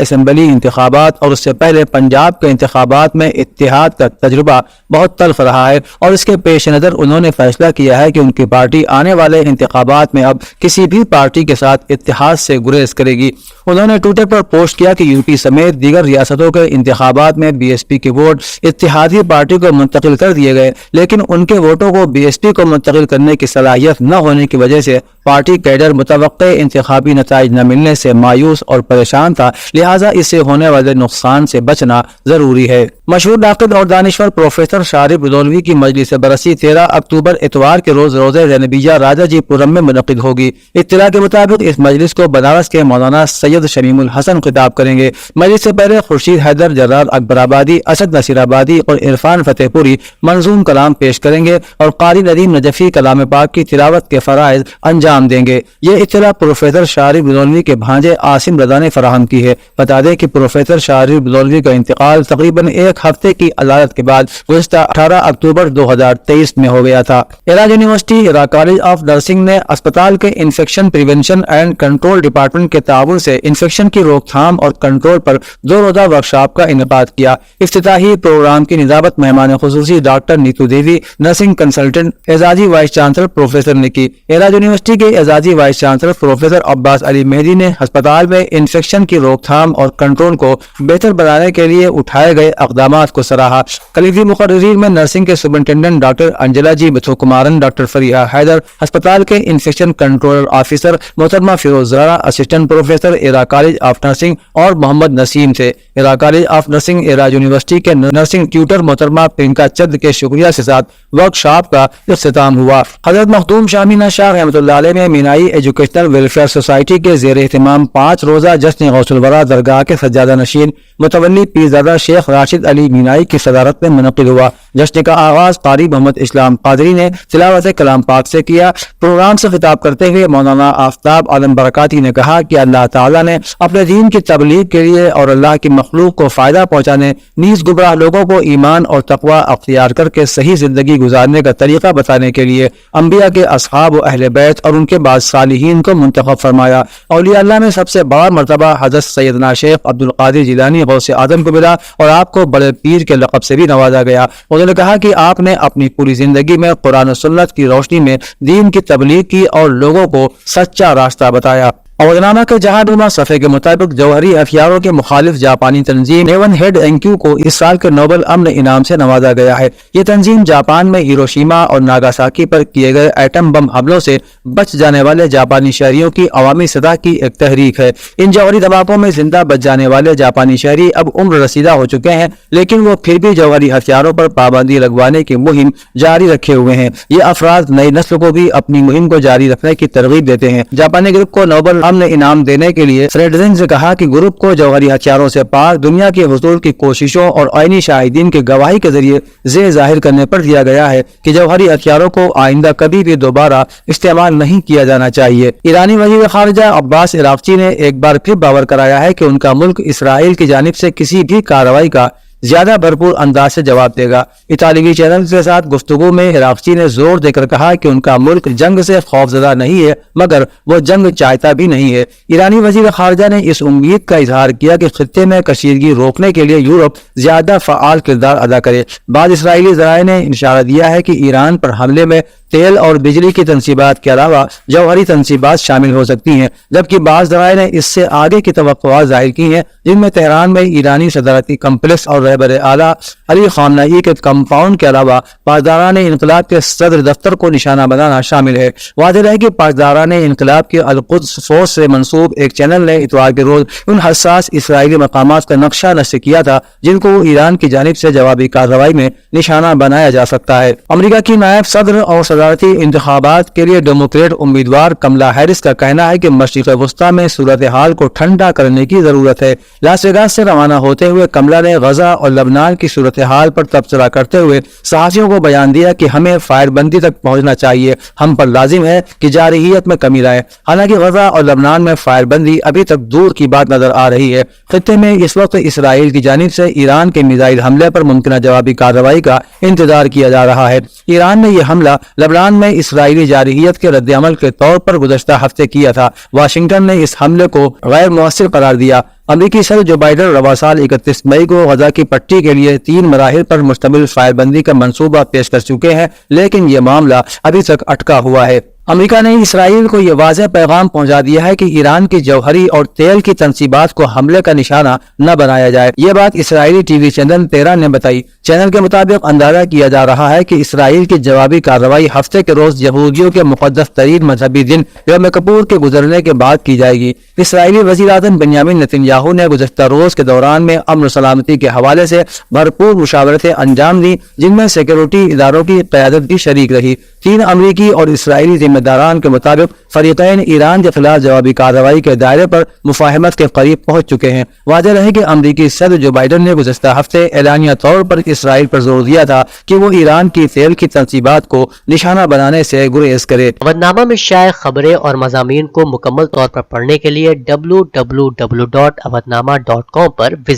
Assembly انتخابات اور اس سے پہلے پنجاب کے انتخابات میں اتحاد کا تجربہ بہت تلخ رہا ہے اور اس کے پیش نظر انہوں نے فیصلہ کیا ہے کہ ان کی پارٹی آنے والے انتخابات میں اب کسی بھی پارٹی کے ساتھ اتحاد سے گریز کرے گی۔ انہوں نے ٹویٹر پر پوسٹ کیا کہ یو پی سمیت دیگر ریاستوں کے انتخابات میں بی ایس پی کے ووٹ اتحادی پارٹی کو منتقل کر دیے گئے، لیکن ان کے ووٹوں کو بی ایس پی کو منتقل کرنے کی صلاحیت نہ ہونے کی وجہ سے پارٹی کیڈر متوقع انتخابی نتائج نہ ملنے سے مایوس اور پریشان تھا، لہٰذا اس سے ہونے والے نقصان سے بچنا ضروری ہے۔ مشہور ناقد اور دانشور پروفیسر شارف بدولوی کی مجلس برسی 13 اکتوبر اتوار کے روز روزہ زینبیہ راجہ جی پورم میں منعقد ہوگی۔ اطلاع کے مطابق اس مجلس کو بنارس کے مولانا سید شمیم الحسن خطاب کریں گے۔ مجلس سے پہلے خورشید حیدر، جلال اکبر آبادی، اسد نصیر آبادی اور عرفان فتح پوری منظوم کلام پیش کریں گے اور قاری ندیم نجفی کلام پاک کی تلاوت کے فرائض انجام دیں گے۔ یہ اطلاع پروفیسر شارف بدولوی کے بھانجے عاصم رضا نے فراہم کی ہے۔ بتا دیں کہ پروفیسر شارف بدولوی کا انتقال تقریباً ایک ہفتے کی عدالت کے بعد گزشتہ 18 اکتوبر 2023 میں ہو گیا تھا۔ Iraq university, Iraq college of nursing نے اسپتال کے infection prevention and control department کے تعاون سے انفیکشن کی روک تھام اور کنٹرول پر 2 روزہ ورکشاپ کا انعقاد کیا۔ افتتاحی پروگرام کی نظارت مہمان خصوصی doctor Neetu Devi, nursing consultant, اعزازی وائس چانسلر پروفیسر نے کی۔ عراق یونیورسٹی کے اعزازی vice chancellor professor Abbas Ali Mahdi نے ہسپتال میں انفیکشن کی روک تھام اور کنٹرول کو بہتر بنانے کے لیے اٹھائے گئے اقدامات کو سراہا۔ کلیدی مقررین میں نرسنگ کے superintendent doctor Angela G Bathu Kumaran, doctor Fariha Haider, ہسپتال کے انفیکشن کنٹرول آفیسر محترمہ Feroz Zahra, assistant professor Iraq college of nursing اور محمد نسیم تھے۔ Iraq college of nursing Iraq university کے نرسنگ ٹیوٹر محترمہ پرینکا چند کے شکریہ کے ساتھ ورکشاپ کا اختتام ہوا۔ حضرت مخدوم شاہ مینہ شاہ رحمۃ اللہ علیہ میں مینائی ایجوکیشنل ویلفیئر سوسائٹی کے زیر اہتمام 5 روزہ جشن غوث الورا درگاہ کے سجادہ نشین متولی پیرزادہ شیخ راشد علی مینائی کی صدارت میں منعقد ہوا۔ جشن کا آغاز قاری محمد اسلام قادری نے تلاوت کلام پاک سے کیا۔ پروگرام سے خطاب کرتے ہوئے مولانا آفتاب عالم برکاتی نے کہا کہ اللہ تعالیٰ نے اپنے دین کی تبلیغ کے لیے اور اللہ کی مخلوق کو فائدہ پہنچانے نیز گمراہ لوگوں کو ایمان اور تقوی اختیار کر کے صحیح زندگی گزارنے کا طریقہ بتانے کے لیے انبیاء کے اصحاب و اہل بیت اور ان کے بعد صالحین کو منتخب فرمایا۔ اولیاء اللہ میں سب سے بڑا مرتبہ حضرت سیدنا شیخ عبد القادر جیلانی غوث اعظم کو ملا اور آپ کو بڑے پیر کے لقب سے بھی نوازا گیا۔ انہوں نے کہا کہ آپ نے اپنی پوری زندگی میں قرآن و سنت کی روشنی میں دین کی تبلیغ کی اور لوگوں کو سچا راستہ بتایا۔ عہدنامہ کے جہاں نما صفحے کے مطابق جوہری ہتھیاروں کے مخالف جاپانی تنظیم نیون ہیڈ اینکیو کو اس سال کے نوبل امن انعام سے نوازا گیا ہے۔ یہ تنظیم جاپان میں ہیروشیما اور ناگاساکی پر کیے گئے ایٹم بم حملوں سے بچ جانے والے جاپانی شہریوں کی عوامی سطح کی ایک تحریک ہے۔ ان جوہری دھماکوں میں زندہ بچ جانے والے جاپانی شہری اب عمر رسیدہ ہو چکے ہیں، لیکن وہ پھر بھی جوہری ہتھیاروں پر پابندی لگوانے کی مہم جاری رکھے ہوئے ہیں۔ یہ افراد نئی نسل کو بھی اپنی مہم کو جاری رکھنے کی ترغیب دیتے ہیں۔ جاپانی گروپ کو نوبل امن انعام دینے کے لیے فریڈزن نے کہا کہ گروپ کو جوہری ہتھیاروں سے پاک دنیا کے حصول کی کوششوں اور آئینی شاہدین کی گواہی کے ذریعے یہ ظاہر کرنے پر دیا گیا ہے کہ جوہری ہتھیاروں کو آئندہ کبھی بھی دوبارہ استعمال نہیں کیا جانا چاہیے۔ ایرانی وزیر خارجہ عباس عراقچی نے ایک بار پھر باور کرایا ہے کہ ان کا ملک اسرائیل کی جانب سے کسی بھی کارروائی کا زیادہ بھرپور انداز سے جواب دے گا۔ اطالوی چینل کے ساتھ گفتگو میں عراقچی نے زور دے کر کہا کہ ان کا ملک جنگ سے خوفزدہ نہیں ہے، مگر وہ جنگ چاہتا بھی نہیں ہے۔ ایرانی وزیر خارجہ نے اس امید کا اظہار کیا کہ خطے میں کشیدگی روکنے کے لیے یورپ زیادہ فعال کردار ادا کرے۔ بعض اسرائیلی ذرائع نے اشارہ دیا ہے کہ ایران پر حملے میں تیل اور بجلی کی تنصیبات کے علاوہ جوہری تنصیبات شامل ہو سکتی ہیں، جبکہ بعض ذرائع نے اس سے آگے کی توقعات ظاہر کی ہیں، جن میں تہران میں ایرانی صدارتی کمپلیکس اور رہبر اعلیٰ علی خامنہئی کے کمپاؤنڈ کے علاوہ پاسداران انقلاب کے صدر دفتر کو نشانہ بنانا شامل ہے۔ واضح ہے کہ پاسداران انقلاب کے القدس فورس سے منسوب ایک چینل نے اتوار کے روز ان حساس اسرائیلی مقامات کا نقشہ نشر کیا تھا جن کو ایران کی جانب سے جوابی کارروائی میں نشانہ بنایا جا سکتا ہے۔ امریکہ کی نائب صدر اور صدارتی انتخابات کے لیے ڈیموکریٹ امیدوار کملا ہیرس کا کہنا ہے کہ مشرق وسطی میں صورتحال کو ٹھنڈا کرنے کی ضرورت ہے۔ لاس ویگاس سے روانہ ہوتے ہوئے کملا نے غزہ اور لبنان کی صورتحال پر تبصرہ کرتے ہوئے صحافیوں کو بیان دیا کہ ہمیں فائر بندی تک پہنچنا چاہیے، ہم پر لازم ہے کہ جارحیت میں کمی لائیں۔ حالانکہ غزہ اور لبنان میں فائر بندی ابھی تک دور کی بات نظر آ رہی ہے۔ خطے میں اس وقت اسرائیل کی جانب سے ایران کے میزائل حملے پر ممکنہ جوابی کارروائی کا انتظار کیا جا رہا ہے۔ ایران نے یہ حملہ لبنان میں اسرائیلی جارحیت کے رد عمل کے طور پر گزشتہ ہفتے کیا تھا۔ واشنگٹن نے اس حملے کو غیر مؤثر قرار دیا۔ امریکی صدر جو بائیڈن رواں سال 31 مئی کو غزہ کی پٹی کے لیے 3 مراحل پر مشتمل فائر بندی کا منصوبہ پیش کر چکے ہیں، لیکن یہ معاملہ ابھی تک اٹکا ہوا ہے۔ امریکہ نے اسرائیل کو یہ واضح پیغام پہنچا دیا ہے کہ ایران کی جوہری اور تیل کی تنصیبات کو حملے کا نشانہ نہ بنایا جائے۔ یہ بات اسرائیلی ٹی وی چینل 13 نے بتائی۔ چینل کے مطابق اندازہ کیا جا رہا ہے کہ اسرائیل کی جوابی کارروائی ہفتے کے روز یہودیوں کے مقدس ترین مذہبی دن یوم کپور کے گزرنے کے بعد کی جائے گی۔ اسرائیلی وزیر اعظم بنیامین نتن یاہو نے گزشتہ روز کے دوران میں امن و سلامتی کے حوالے سے بھرپور مشاورتیں انجام دی، جن میں سیکورٹی اداروں کی قیادت بھی شریک رہی۔ 3 امریکی اور اسرائیلی ذمہ داران کے مطابق فریقین ایران کے خلاف جوابی کارروائی کے دائرے پر مفاہمت کے قریب پہنچ چکے ہیں۔ واضح رہے کہ امریکی صدر جو بائیڈن نے گزشتہ ہفتے اعلانیہ طور پر اسرائیل پر زور دیا تھا کہ وہ ایران کی تیل کی تنصیبات کو نشانہ بنانے سے گریز کرے۔ اودنامہ میں شائع خبریں اور مضامین کو مکمل طور پر پڑھنے کے لیے www.awadnama.com پر